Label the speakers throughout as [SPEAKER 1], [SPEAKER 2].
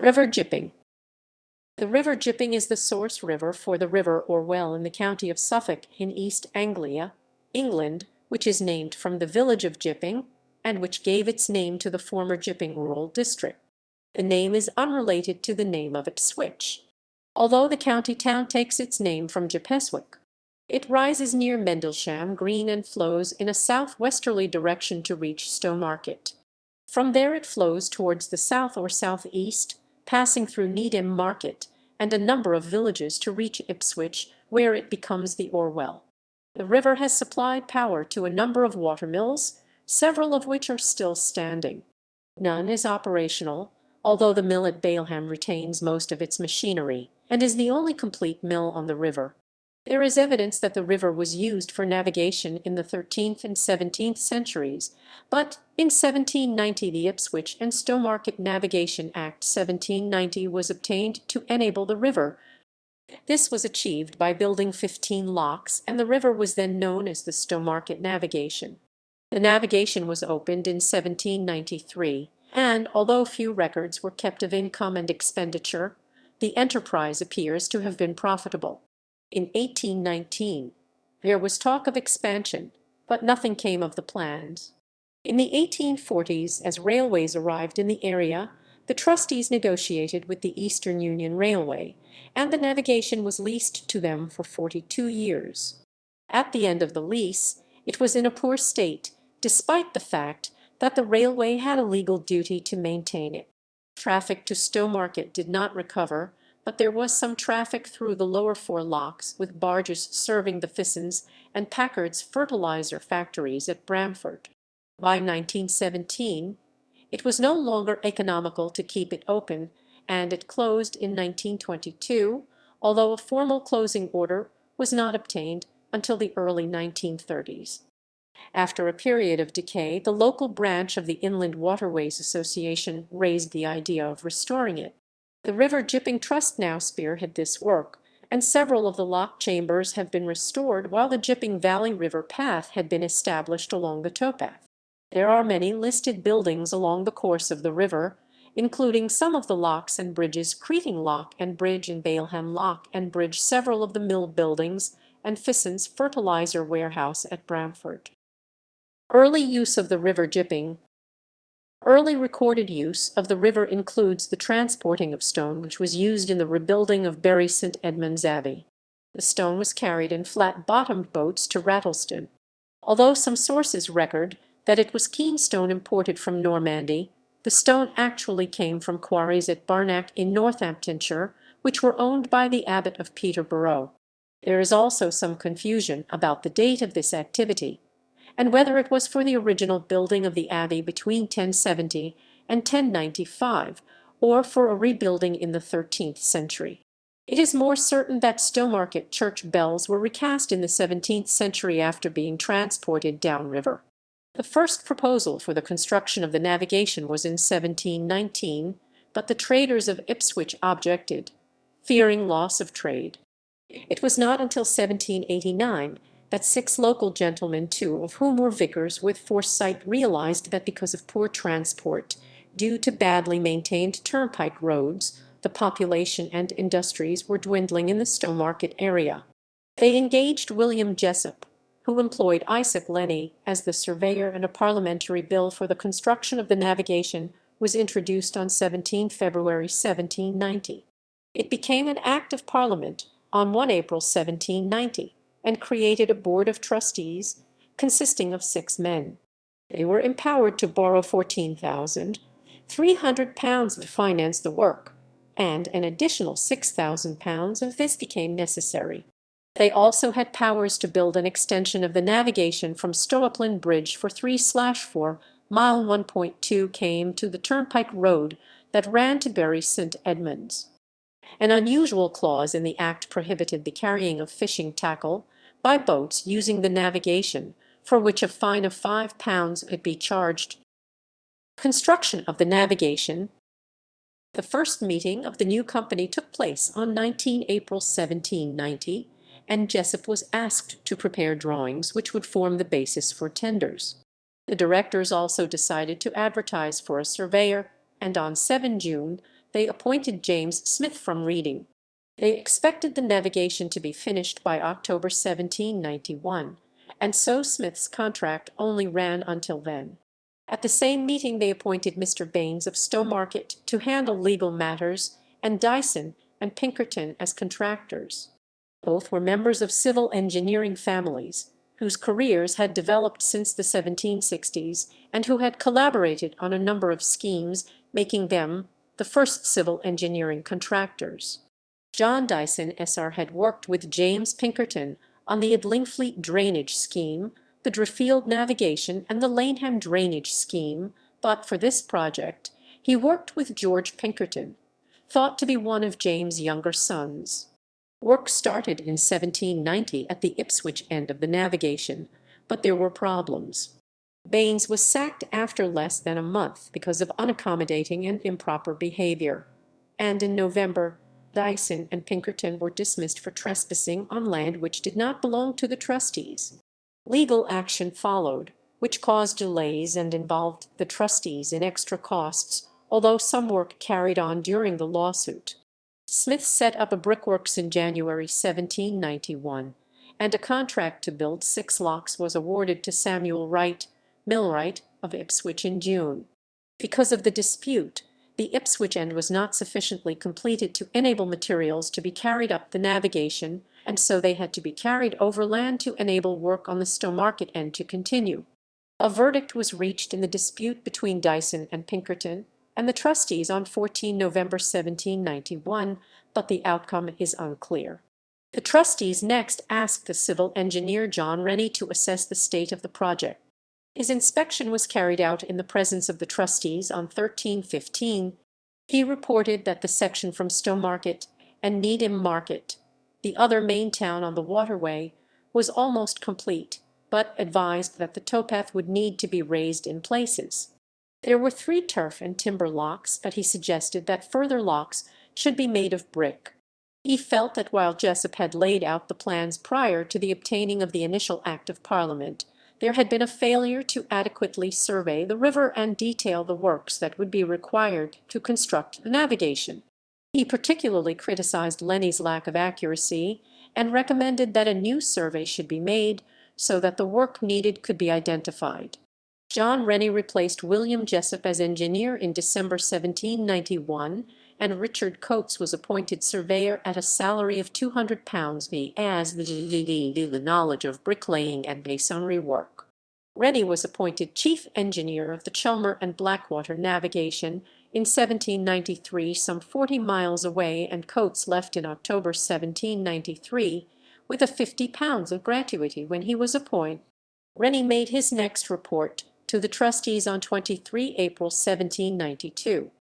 [SPEAKER 1] River Gipping. The River Gipping is the source river for the River Orwell in the county of Suffolk in East Anglia, England, which is named from the village of Gipping, and which gave its name to the former Gipping Rural District. The name is unrelated to the name of Ipswich, although the county town takes its name from Gippeswic. It rises near Mendlesham Green and flows in a south-westerly direction to reach Stowmarket. From there it flows towards the south or southeast, passing through Needham Market and a number of villages to reach Ipswich, where it becomes the Orwell. The river has supplied power to a number of watermills, several of which are still standing. None is operational, although the mill at Baylham retains most of its machinery and is the only complete mill on the river. There is evidence that the river was used for navigation in the 13th and 17th centuries, but in 1790 the Ipswich and Stowmarket Navigation Act 1790 was obtained to enable the river. This was achieved by building 15 locks, and the river was then known as the Stowmarket Navigation. The navigation was opened in 1793, and although few records were kept of income and expenditure, the enterprise appears to have been profitable. In 1819, there was talk of expansion, but nothing came of the plans. In the 1840s, as railways arrived in the area, the trustees negotiated with the Eastern Union Railway, and the navigation was leased to them for 42 years. At the end of the lease, it was in a poor state, despite the fact that the railway had a legal duty to maintain it. Traffic to Stowmarket did not recover, but there was some traffic through the lower four locks, with barges serving the Thyssen's and Packard's fertilizer factories at Bramford. By 1917, it was no longer economical to keep it open, and it closed in 1922, although a formal closing order was not obtained until the early 1930s. After a period of decay, the local branch of the Inland Waterways Association raised the idea of restoring it. The River Gipping Trust now spearhead this work, and several of the lock chambers have been restored, while the Gipping Valley River Path had been established along the towpath. There are many listed buildings along the course of the river, including some of the locks and bridges, Creting Lock and Bridge and Baylham Lock and Bridge, several of the mill buildings, and Thyssen's fertilizer warehouse at Bramford. Early use of the River Gipping. Early recorded use of the river includes the transporting of stone, which was used in the rebuilding of Bury St. Edmund's Abbey. The stone was carried in flat-bottomed boats to Rattleston. Although some sources record that it was keen stone imported from Normandy, the stone actually came from quarries at Barnack in Northamptonshire, which were owned by the abbot of Peterborough. There is also some confusion about the date of this activity, and whether it was for the original building of the abbey between 1070 and 1095, or for a rebuilding in the 13th century. It is more certain that Stowmarket church bells were recast in the 17th century after being transported downriver. The first proposal for the construction of the navigation was in 1719, but the traders of Ipswich objected, fearing loss of trade. It was not until 1789 that 6 local gentlemen, 2 of whom were vicars with foresight, realized that because of poor transport, due to badly maintained turnpike roads, the population and industries were dwindling in the Stowmarket area. They engaged William Jessop, who employed Isaac Lenny as the surveyor, and a parliamentary bill for the construction of the navigation was introduced on 17 February 1790. It became an Act of Parliament on 1 April 1790. And created a board of trustees consisting of 6 men. They were empowered to borrow £14,300 to finance the work, and an additional £6,000 if this became necessary. They also had powers to build an extension of the navigation from Stowupland Bridge for 3/4 mile 1.2 km to the turnpike road that ran to Bury St. Edmunds. An unusual clause in the Act prohibited the carrying of fishing tackle by boats using the navigation, for which a fine of £5 could be charged. Construction of the navigation. The first meeting of the new company took place on 19 April 1790, and Jessop was asked to prepare drawings which would form the basis for tenders. The directors also decided to advertise for a surveyor, and on 7 June they appointed James Smith from Reading. They expected the navigation to be finished by October 1791, and so Smith's contract only ran until then. At the same meeting they appointed Mr. Baines of Stowmarket to handle legal matters, and Dyson and Pinkerton as contractors. Both were members of civil engineering families, whose careers had developed since the 1760s, and who had collaborated on a number of schemes, making them the first civil engineering contractors. John Dyson, S.R., had worked with James Pinkerton on the Idlingfleet drainage scheme, the Driffield navigation, and the Laneham drainage scheme, but for this project he worked with George Pinkerton, thought to be one of James' younger sons. Work started in 1790 at the Ipswich end of the navigation, but there were problems. Baines was sacked after less than a month because of unaccommodating and improper behavior, and in November Dyson and Pinkerton were dismissed for trespassing on land which did not belong to the trustees. Legal action followed, which caused delays and involved the trustees in extra costs, although some work carried on during the lawsuit. Smith set up a brickworks in January 1791, and a contract to build 6 locks was awarded to Samuel Wright, millwright, of Ipswich in June. Because of the dispute, the Ipswich end was not sufficiently completed to enable materials to be carried up the navigation, and so they had to be carried overland to enable work on the Stowmarket end to continue. A verdict was reached in the dispute between Dyson and Pinkerton and the trustees on 14 November 1791, but the outcome is unclear. The trustees next asked the civil engineer John Rennie to assess the state of the project. His inspection was carried out in the presence of the trustees on 13/15. He reported that the section from Stowmarket and Needham Market, the other main town on the waterway, was almost complete, but advised that the towpath would need to be raised in places. There were 3 turf and timber locks, but he suggested that further locks should be made of brick. He felt that while Jessup had laid out the plans prior to the obtaining of the initial Act of Parliament, there had been a failure to adequately survey the river and detail the works that would be required to construct the navigation. He particularly criticized Lennie's lack of accuracy, and recommended that a new survey should be made so that the work needed could be identified. John Rennie replaced William Jessup as engineer in December 1791, and Richard Coates was appointed surveyor at a salary of £200 as the knowledge of bricklaying and masonry work. Rennie was appointed chief engineer of the Chelmer and Blackwater navigation in 1793, some 40 miles away, and Coates left in October 1793 with a £50 of gratuity when he was appointed. Rennie made his next report to the trustees on 23 April 1792.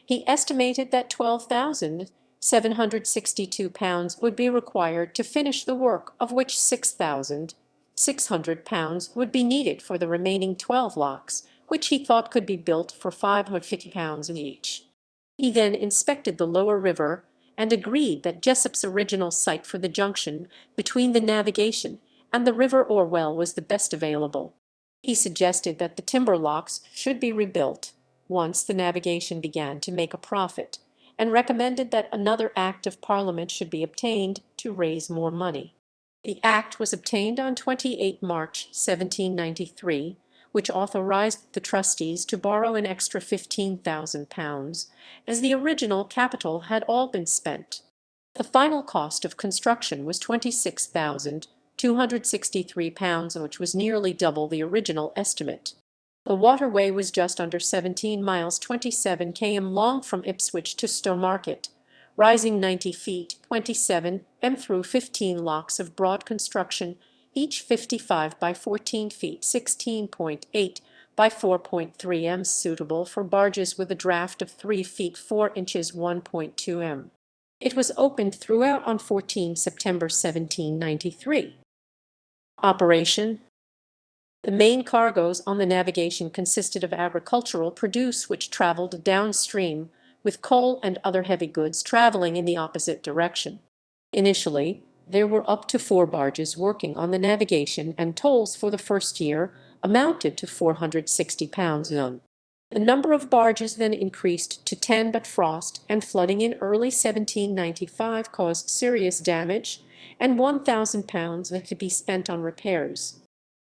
[SPEAKER 1] He estimated that £12,762 would be required to finish the work, of which £6,600 would be needed for the remaining 12 locks, which he thought could be built for £550 each. He then inspected the lower river and agreed that Jessup's original site for the junction between the navigation and the River Orwell was the best available. He suggested that the timber locks should be rebuilt once the navigation began to make a profit, and recommended that another Act of Parliament should be obtained to raise more money. The Act was obtained on 28 March 1793, which authorized the trustees to borrow an extra £15,000, as the original capital had all been spent. The final cost of construction was £26,263, which was nearly double the original estimate. The waterway was just under 17 miles 27 km long from Ipswich to Stowmarket, rising 90 feet 27 m through 15 locks of broad construction, each 55 by 14 feet 16.8 by 4.3 m, suitable for barges with a draft of 3 feet 4 inches 1.2 m. It was opened throughout on 14 September 1793. Operation. The main cargoes on the navigation consisted of agricultural produce which traveled downstream, with coal and other heavy goods traveling in the opposite direction. Initially, there were up to 4 barges working on the navigation, and tolls for the first year amounted to £460 none. The number of barges then increased to 10, but frost and flooding in early 1795 caused serious damage, and £1,000 had to be spent on repairs.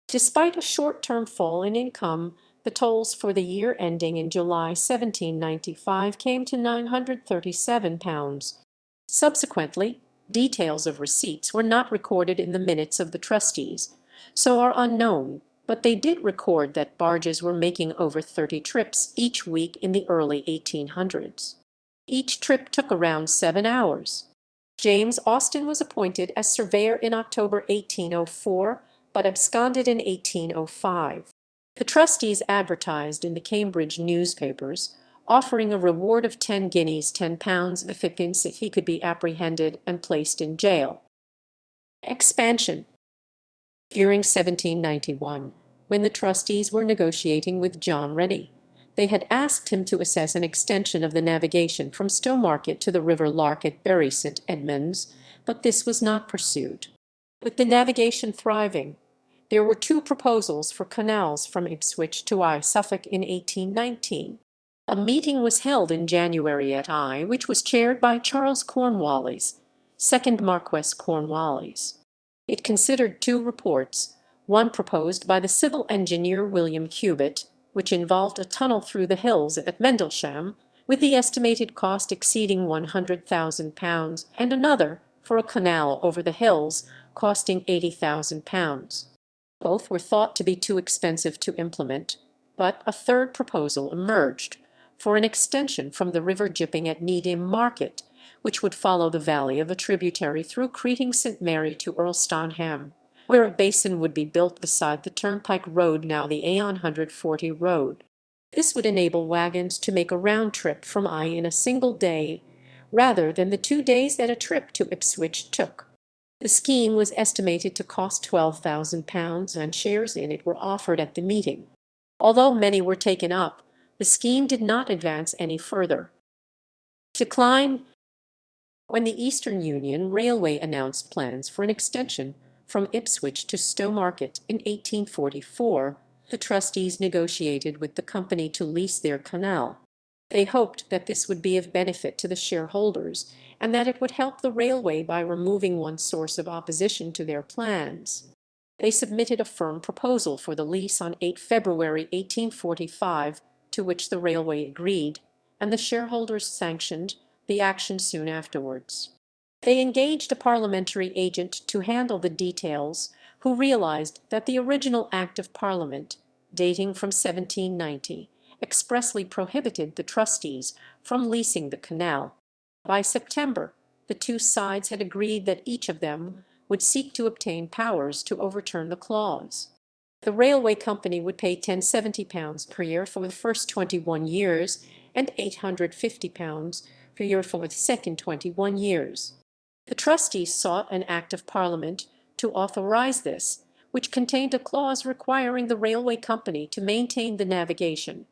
[SPEAKER 1] Despite a short-term fall in income, the tolls for the year ending in July 1795 came to £937. Subsequently, details of receipts were not recorded in the minutes of the trustees, so are unknown, but they did record that barges were making over 30 trips each week in the early 1800s. Each trip took around 7 hours. James Austin was appointed as surveyor in October 1804, but absconded in 1805. The trustees advertised in the Cambridge newspapers, offering a reward of 10 guineas £10 if he could be apprehended and placed in jail. Expansion. During 1791, when the trustees were negotiating with John Rennie, they had asked him to assess an extension of the navigation from Stowmarket to the River Lark at Bury St Edmunds, but this was not pursued. With the navigation thriving, there were two proposals for canals from Ipswich to Suffolk in 1819. A meeting was held in January at which was chaired by Charles Cornwallis, second Marquess Cornwallis. It considered two reports, one proposed by the civil engineer William Cubitt, which involved a tunnel through the hills at Mendlesham, with the estimated cost exceeding £100,000, and another for a canal over the hills, costing £80,000. Both were thought to be too expensive to implement, but a third proposal emerged, for an extension from the River Gipping at Needham Market, which would follow the valley of a tributary through Creating St Mary to Earlstonham, where a basin would be built beside the turnpike road, now the A140 road. This would enable wagons to make a round trip from in a single day, rather than the 2 days that a trip to Ipswich took. The scheme was estimated to cost £12,000, and shares in it were offered at the meeting. Although many were taken up, the scheme did not advance any further. Decline. When the Eastern Union Railway announced plans for an extension from Ipswich to Stowmarket in 1844, the trustees negotiated with the company to lease their canal. They hoped that this would be of benefit to the shareholders, and that it would help the railway by removing one source of opposition to their plans. They submitted a firm proposal for the lease on 8 February 1845, to which the railway agreed, and the shareholders sanctioned the action soon afterwards. They engaged a parliamentary agent to handle the details, who realized that the original Act of Parliament, dating from 1790, expressly prohibited the trustees from leasing the canal. By September, the two sides had agreed that each of them would seek to obtain powers to overturn the clause. The railway company would pay £1070 per year for the first 21 years and £850 per year for the second 21 years. The trustees sought an Act of Parliament to authorize this, which contained a clause requiring the railway company to maintain the navigation.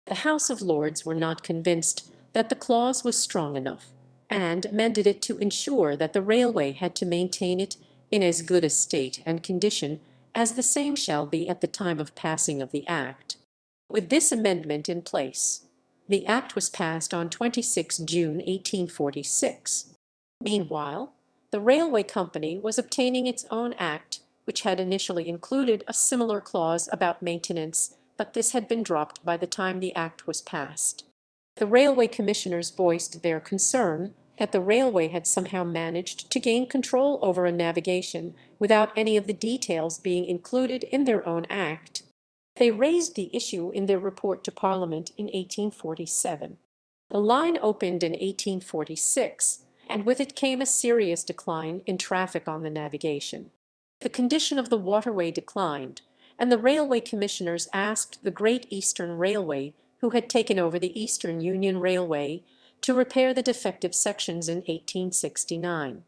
[SPEAKER 1] The House of Lords were not convinced that the clause was strong enough, and amended it to ensure that the railway had to maintain it in as good a state and condition as the same shall be at the time of passing of the Act. With this amendment in place, the Act was passed on 26 June 1846. Meanwhile, the railway company was obtaining its own Act, which had initially included a similar clause about maintenance, but this had been dropped by the time the Act was passed. The railway commissioners voiced their concern that the railway had somehow managed to gain control over a navigation without any of the details being included in their own Act. They raised the issue in their report to Parliament in 1847. The line opened in 1846, and with it came a serious decline in traffic on the navigation. The condition of the waterway declined, and the railway commissioners asked the Great Eastern Railway, who had taken over the Eastern Union Railway, to repair the defective sections in 1869.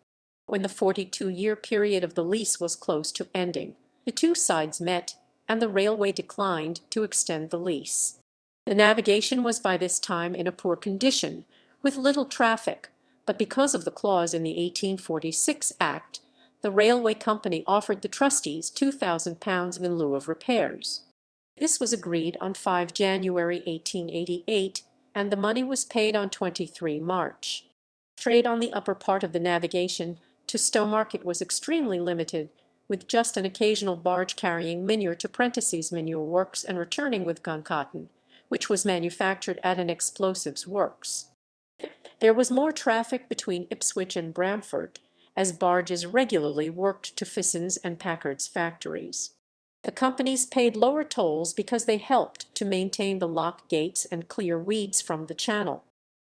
[SPEAKER 1] When the 42-year period of the lease was close to ending, the two sides met, and the railway declined to extend the lease. The navigation was by this time in a poor condition, with little traffic, but because of the clause in the 1846 Act, the railway company offered the trustees £2,000 in lieu of repairs. This was agreed on 5 January 1888, and the money was paid on 23 March. Trade on the upper part of the navigation to Stowmarket was extremely limited, with just an occasional barge carrying manure to Prentice's Manure Works and returning with gun cotton, which was manufactured at an explosives works. There was more traffic between Ipswich and Bramford, as barges regularly worked to Fisson's and Packard's factories. The companies paid lower tolls because they helped to maintain the lock gates and clear weeds from the channel.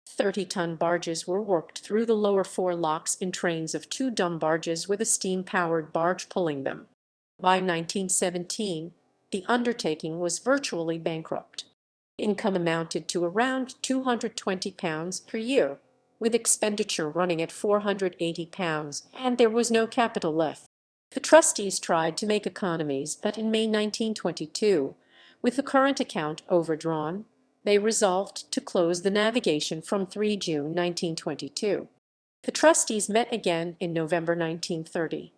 [SPEAKER 1] 30-ton barges were worked through the lower four locks in trains of 2 dumb barges with a steam-powered barge pulling them. By 1917, the undertaking was virtually bankrupt. Income amounted to around £220 per year, with expenditure running at £480, and there was no capital left. The trustees tried to make economies, but in May 1922, with the current account overdrawn, they resolved to close the navigation from 3 June 1922. The trustees met again in November 1930,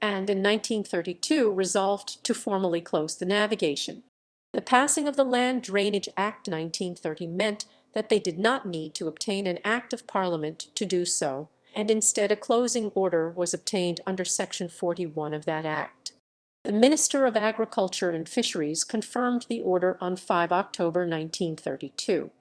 [SPEAKER 1] and in 1932 resolved to formally close the navigation. The passing of the Land Drainage Act 1930 meant that they did not need to obtain an Act of Parliament to do so, and instead a closing order was obtained under Section 41 of that Act. The Minister of Agriculture and Fisheries confirmed the order on 5 October 1932.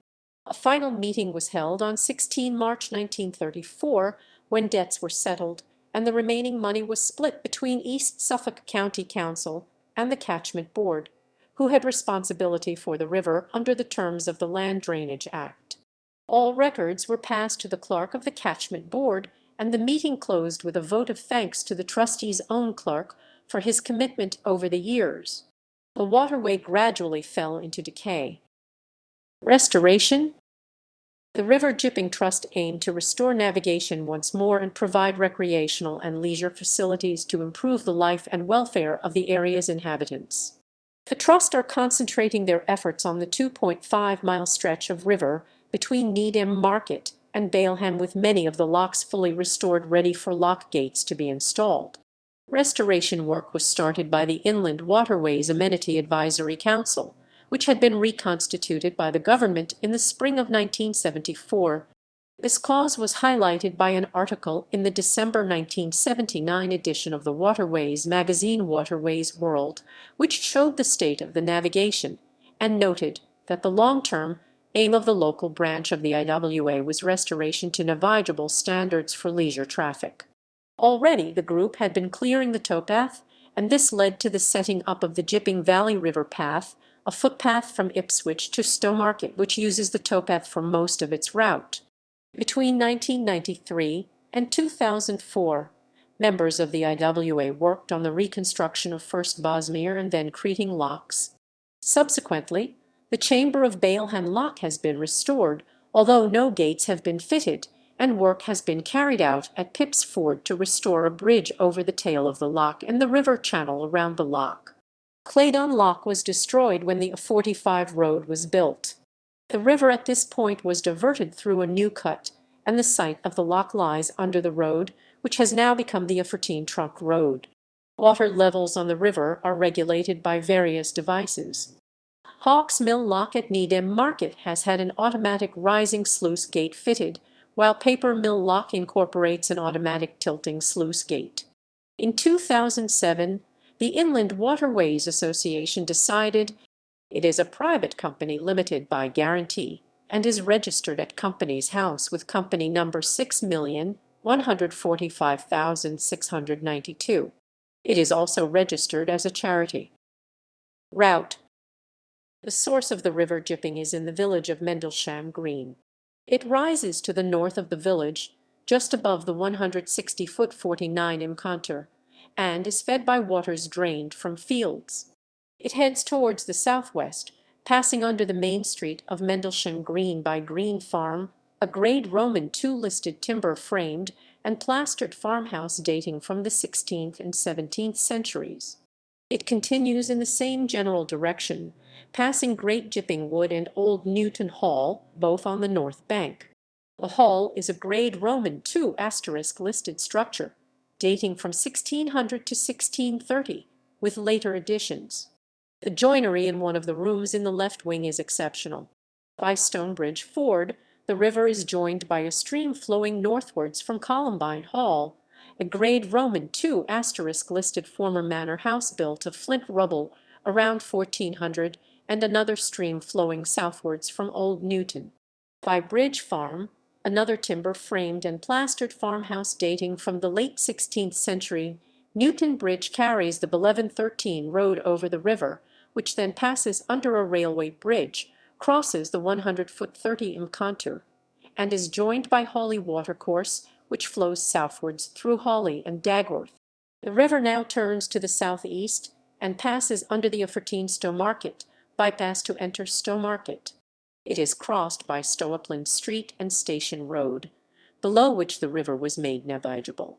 [SPEAKER 1] A final meeting was held on 16 March 1934, when debts were settled, and the remaining money was split between East Suffolk County Council and the Catchment Board, who had responsibility for the river under the terms of the Land Drainage Act. All records were passed to the clerk of the Catchment Board, and the meeting closed with a vote of thanks to the trustee's own clerk for his commitment over the years. The waterway gradually fell into decay. Restoration. The River Gipping Trust aimed to restore navigation once more and provide recreational and leisure facilities to improve the life and welfare of the area's inhabitants. The Trust are concentrating their efforts on the 2.5-mile stretch of river between Needham Market and Baylham, with many of the locks fully restored, ready for lock gates to be installed. Restoration work was started by the Inland Waterways Amenity Advisory Council, which had been reconstituted by the government in the spring of 1974. This cause was highlighted by an article in the December 1979 edition of the Waterways magazine Waterways World, which showed the state of the navigation, and noted that the long-term aim of the local branch of the IWA was restoration to navigable standards for leisure traffic. Already the group had been clearing the towpath, and this led to the setting up of the Gipping Valley River Path, a footpath from Ipswich to Stowmarket, which uses the towpath for most of its route. Between 1993 and 2004, members of the IWA worked on the reconstruction of first Bosmere and then Creting locks. Subsequently, the chamber of Baylham Lock has been restored, although no gates have been fitted, and work has been carried out at Pips Ford to restore a bridge over the tail of the lock and the river channel around the lock. Claydon Lock was destroyed when the A45 road was built. The river at this point was diverted through a new cut, and the site of the lock lies under the road, which has now become the A14 Trunk Road. Water levels on the river are regulated by various devices. Hawks Mill Lock at Needham Market has had an automatic rising sluice gate fitted, while Paper Mill Lock incorporates an automatic tilting sluice gate. In 2007, the Inland Waterways Association decided it is a private company limited by guarantee and is registered at Companies House with company number 6,145,692. It is also registered as a charity. Route. The source of the River Gipping is in the village of Mendlesham Green. It rises to the north of the village, just above the 160-foot 49 contour, and is fed by waters drained from fields. It heads towards the southwest, passing under the main street of Mendlesham Green by Green Farm, a grade Roman II listed timber-framed and plastered farmhouse dating from the 16th and 17th centuries. It continues in the same general direction, passing Great Gipping Wood and Old Newton Hall, both on the north bank. The hall is a grade Roman II listed structure, dating from 1600 to 1630, with later additions. The joinery in one of the rooms in the left wing is exceptional. By Stonebridge Ford, the river is joined by a stream flowing northwards from Columbine Hall, a grade Roman II listed former manor house built of flint rubble around 1400, and another stream flowing southwards from Old Newton. By Bridge Farm, another timber-framed and plastered farmhouse dating from the late 16th century, Newton Bridge carries the beloved 13 road over the river, which then passes under a railway bridge, crosses the 100-foot 30 contour, and is joined by Hawley Watercourse, which flows southwards through Hawley and Dagworth. The river now turns to the southeast and passes under the Stowmarket bypass to enter Stowmarket. It is crossed by Stowupland Street and Station Road, below which the river was made navigable.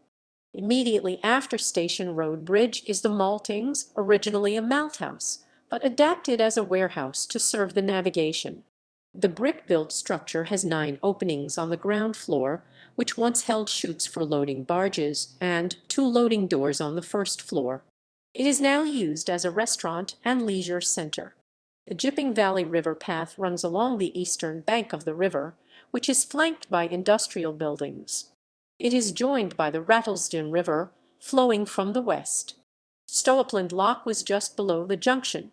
[SPEAKER 1] Immediately after Station Road Bridge is the Maltings, originally a malthouse, but adapted as a warehouse to serve the navigation. The brick-built structure has 9 openings on the ground floor, which once held chutes for loading barges, and 2 loading doors on the first floor. It is now used as a restaurant and leisure centre. The Gipping Valley River path runs along the eastern bank of the river, which is flanked by industrial buildings. It is joined by the Rattlesden River, flowing from the west. Stowupland Lock was just below the junction,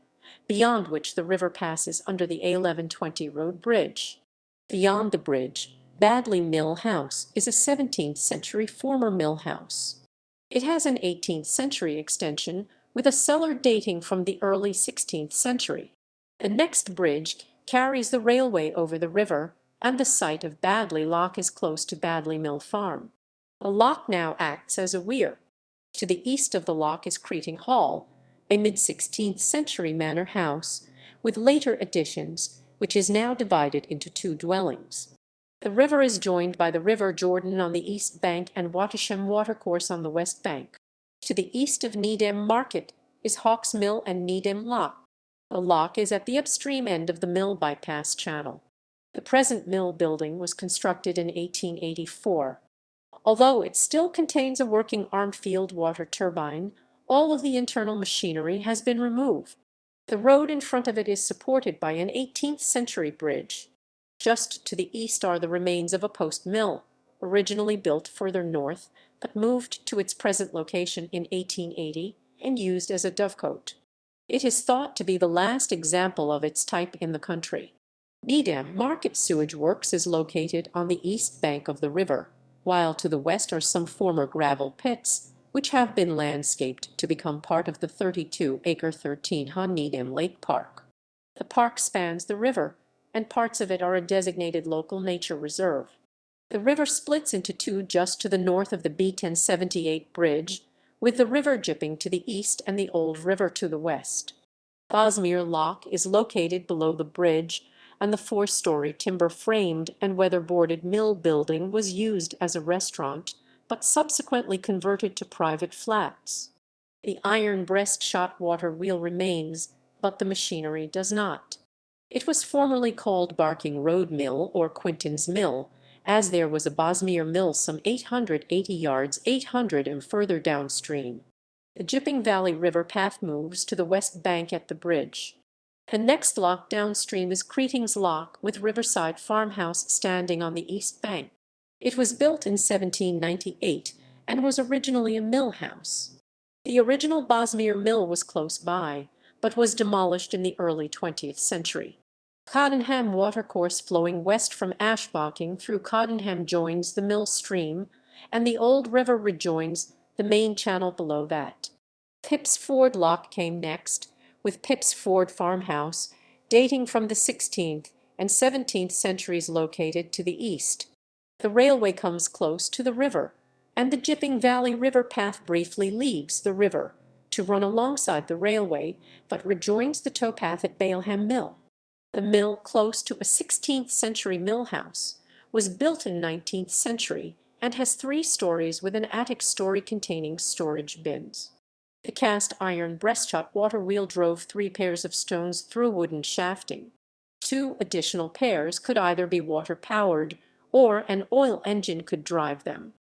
[SPEAKER 1] beyond which the river passes under the A1120 road bridge. Beyond the bridge, Badley Mill House is a 17th-century former mill house. It has an 18th-century extension with a cellar dating from the early 16th century. The next bridge carries the railway over the river, and the site of Badley Lock is close to Badley Mill Farm. The lock now acts as a weir. To the east of the lock is Creating Hall, a mid-16th century manor house, with later additions, which is now divided into 2 dwellings. The river is joined by the River Jordan on the east bank and Watersham Watercourse on the west bank. To the east of Needham Market is Hawks Mill and Needham Lock. The lock is at the upstream end of the mill bypass channel. The present mill building was constructed in 1884. Although it still contains a working arm-field water turbine, all of the internal machinery has been removed. The road in front of it is supported by an 18th-century bridge. Just to the east are the remains of a post mill, originally built further north, but moved to its present location in 1880 and used as a dovecote. It is thought to be the last example of its type in the country. Needham Market Sewage Works is located on the east bank of the river, while to the west are some former gravel pits, which have been landscaped to become part of the 32-acre 13-ha Needham Lake Park. The park spans the river, and parts of it are a designated local nature reserve. The river splits into 2 just to the north of the B1078 bridge, with the River Gipping to the east and the Old River to the west. Bosmere Lock is located below the bridge, and the 4-story timber-framed and weather-boarded mill building was used as a restaurant, but subsequently converted to private flats. The iron breast-shot water wheel remains, but the machinery does not. It was formerly called Barking Road Mill or Quinton's Mill, as there was a Bosmere mill some 880 yards 800 and further downstream. The Gipping Valley River path moves to the west bank at the bridge. The next lock downstream is Creating's Lock, with Riverside Farmhouse standing on the east bank. It was built in 1798 and was originally a mill house. The original Bosmere mill was close by, but was demolished in the early 20th century. Cottenham Watercourse flowing west from Ashbocking through Cottenham joins the mill stream, and the Old River rejoins the main channel below that. Pips Ford Lock came next, with Pips Ford Farmhouse, dating from the 16th and 17th centuries located to the east. The railway comes close to the river, and the Gipping Valley River path briefly leaves the river to run alongside the railway, but rejoins the towpath at Baylham Mill. The mill, close to a 16th-century mill house, was built in 19th century and has 3 stories with an attic story containing storage bins. The cast iron breastshot water wheel drove 3 pairs of stones through wooden shafting. 2 additional pairs could either be water-powered or an oil engine could drive them.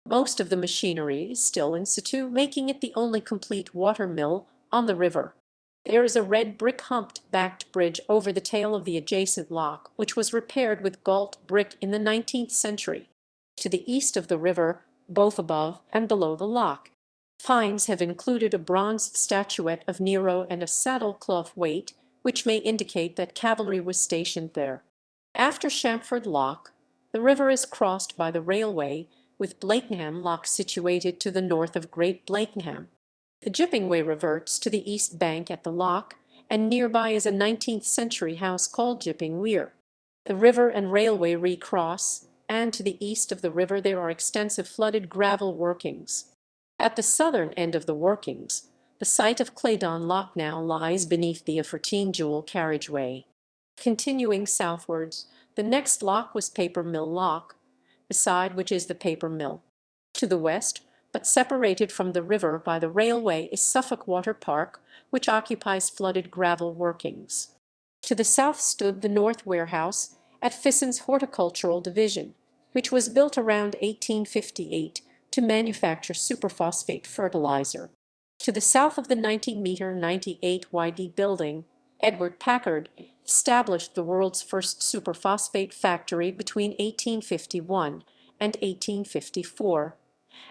[SPEAKER 1] Most of the machinery is still in situ, making it the only complete water mill on the river. There is a red brick humped-backed bridge over the tail of the adjacent loch, which was repaired with gault brick in the 19th century. To the east of the river, both above and below the loch, finds have included a bronze statuette of Nero and a saddle-cloth weight, which may indicate that cavalry was stationed there. After Shamford Loch, the river is crossed by the railway, with Blakenham Loch situated to the north of Great Blakenham. The Gipping Way reverts to the east bank at the loch, and nearby is a 19th-century house called Gipping Weir. The river and railway recross, and to the east of the river there are extensive flooded gravel workings. At the southern end of the workings, the site of Claydon Loch now lies beneath the A14 dual carriageway. Continuing southwards, the next loch was Paper Mill Loch, beside which is the paper mill. To the west, but separated from the river by the railway, is Suffolk Water Park, which occupies flooded gravel workings. To the south stood the North Warehouse at Fisson's Horticultural Division, which was built around 1858 to manufacture superphosphate fertilizer. To the south of the 90-metre 98 YD building, Edward Packard established the world's first superphosphate factory between 1851 and 1854,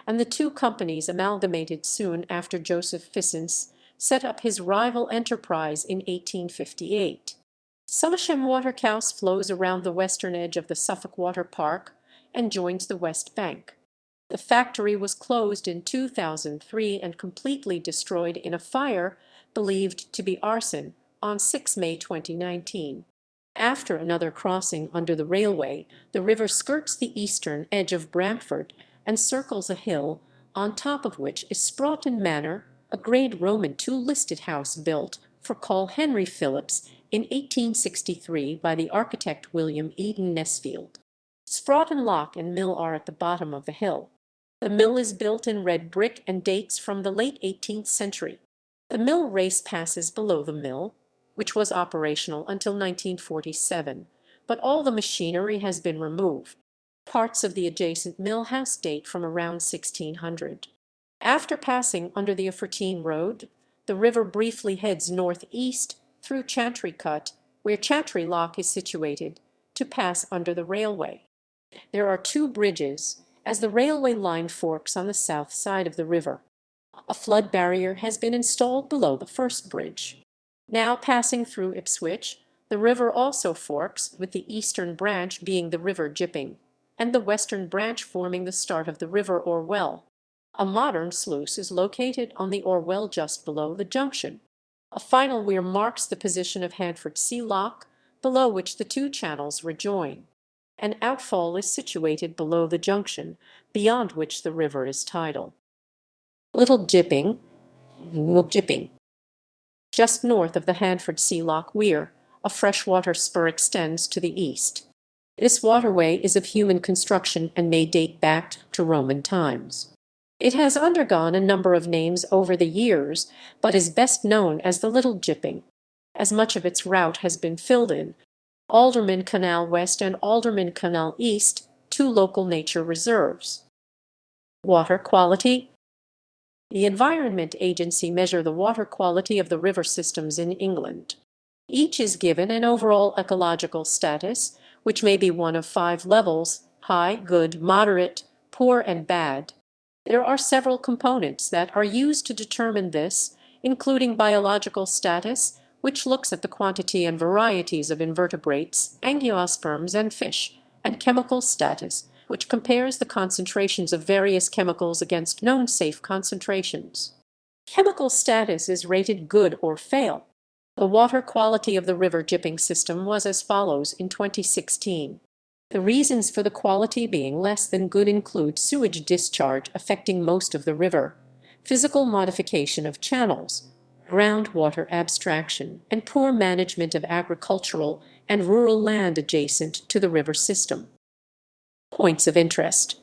[SPEAKER 1] and the two companies amalgamated soon after Joseph Fissons set up his rival enterprise in 1858. Summersham Watercourse flows around the western edge of the Suffolk Water Park and joins the west bank. The factory was closed in 2003 and completely destroyed in a fire believed to be arson on 6 May 2019. After another crossing under the railway, the river skirts the eastern edge of Bramford and circles a hill, on top of which is Sproughton Manor, a grade Roman II-listed house built for Col Henry Phillips in 1863 by the architect William Eden Nesfield. Sproughton Loch and Mill are at the bottom of the hill. The mill is built in red brick and dates from the late 18th century. The mill race passes below the mill, which was operational until 1947, but all the machinery has been removed. Parts of the adjacent mill house date from around 1600. After passing under the A14 road, the river briefly heads northeast through Chantry Cut, where Chantry Loch is situated, to pass under the railway. There are two bridges, as the railway line forks on the south side of the river. A flood barrier has been installed below the first bridge. Now passing through Ipswich, the river also forks, with the eastern branch being the River Gipping, and the western branch forming the start of the River Orwell. A modern sluice is located on the Orwell just below the junction. A final weir marks the position of Handfordsea Loch, below which the two channels rejoin. An outfall is situated below the junction, beyond which the river is tidal. Little Gipping, Gipping. Just north of the Handfordsea Loch Weir, a freshwater spur extends to the east. This waterway is of human construction and may date back to Roman times. It has undergone a number of names over the years, but is best known as the Little Gipping, as much of its route has been filled in. Alderman Canal West and Alderman Canal East, two local nature reserves. Water quality. The Environment Agency measure the water quality of the river systems in England. Each is given an overall ecological status, which may be one of 5 levels: high, good, moderate, poor, and bad. There are several components that are used to determine this, including biological status, which looks at the quantity and varieties of invertebrates, angiosperms, and fish, and chemical status, which compares the concentrations of various chemicals against known safe concentrations. Chemical status is rated good or fail. The water quality of the River Gipping system was as follows in 2016. The reasons for the quality being less than good include sewage discharge affecting most of the river, physical modification of channels, groundwater abstraction, and poor management of agricultural and rural land adjacent to the river system. Points of interest.